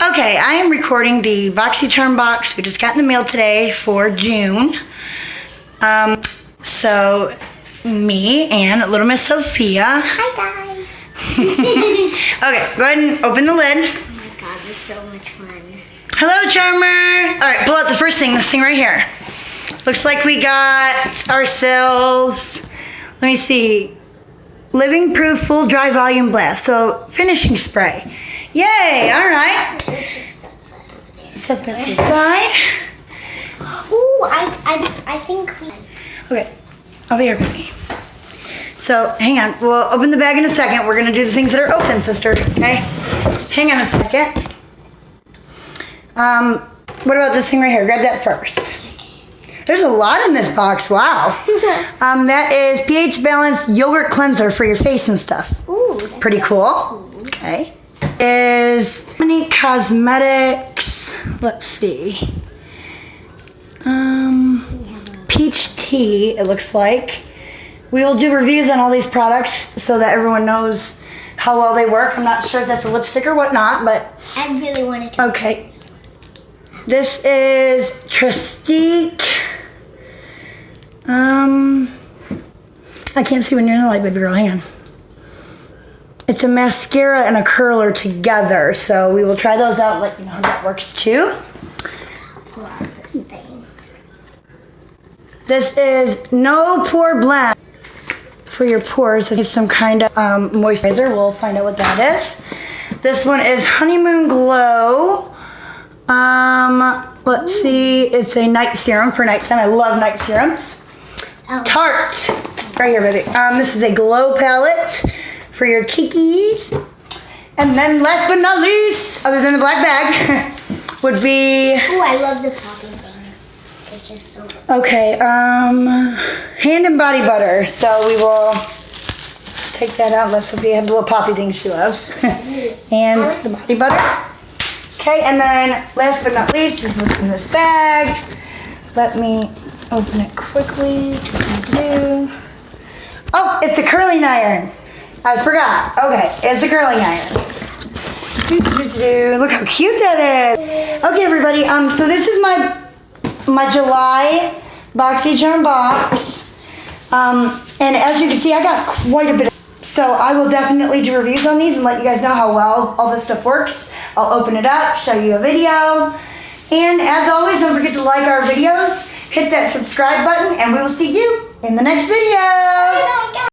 Okay, I am recording the Boxycharm box we just got in the mail today for June. So me and little Miss Sophia. Hi guys. Okay, go ahead and open the lid. Oh my god, this is so much fun. Hello, Charmer. All right, pull out the first thing, this thing right here. Looks like we got ourselves, let me see, Living Proof Full Dry Volume Blast. So finishing spray. Yay, all right. Set that to the side. Ooh, I think we... Okay, over here with me. So, hang on. We'll open the bag in a second. We're going to do the things that are open, sister. Okay? Hang on a second. What about this thing right here? Grab that first. There's a lot in this box. Wow. That is pH Balanced Yogurt Cleanser for your face and stuff. Ooh. Pretty cool. Okay. Is many cosmetics. Let's see. Peach tea, it looks like. We will do reviews on all these products so that everyone knows how well they work. I'm not sure if that's a lipstick or whatnot, but... I really want to try okay. this. This is Tristique. I can't see when you're in the light, baby girl. Hang on. It's a mascara and a curler together, so we will try those out and let you know how that works too. Pull out this thing. This is No Pore Blend for your pores. It's some kind of moisturizer. We'll find out what that is. This one is Honeymoon Glow. Let's see. It's a night serum for nighttime. I love night serums. Oh. Tarte. Right here, baby. This is a glow palette for your cheekies. And then last but not least, other than the black bag, would be... Ooh, I love the popping things. It's just so good. okay, hand and body butter. So we will take that out. Let Sophia have the little poppy thing she loves. And the body butter. Okay, and then last but not least is what's in this bag. Let me open it quickly. Oh, it's a curling iron. I forgot. Okay, it's a curling iron. Look how cute that is. Okay, everybody. So this is my July Boxycharm box. And as you can see, I got quite a bit. So I will definitely do reviews on these and let you guys know how well all this stuff works. I'll open it up, show you a video. And as always, don't forget to like our videos, hit that subscribe button, and we will see you in the next video.